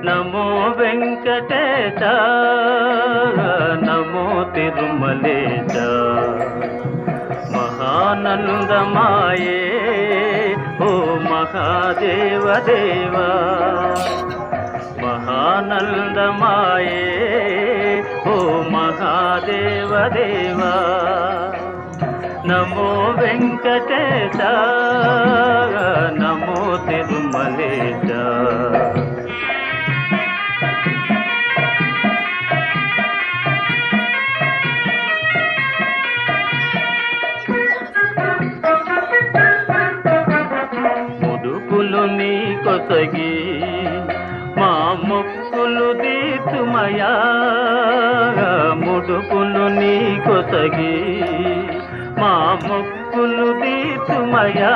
నమో వెంకటేశ నమో తిరుమలేశ మహానందమాయే ఓ మహాదేవ దేవా మహానందమాయే ఓ మహాదేవ దేవా నమో వెంకటేశ నమో తిరుమలేశ ముడుపులు నీ కొసగి మా మొక్కులు తీర్చుమయా ముడుపులు నీ కొసగి మా మొక్కులు తీర్చుమయా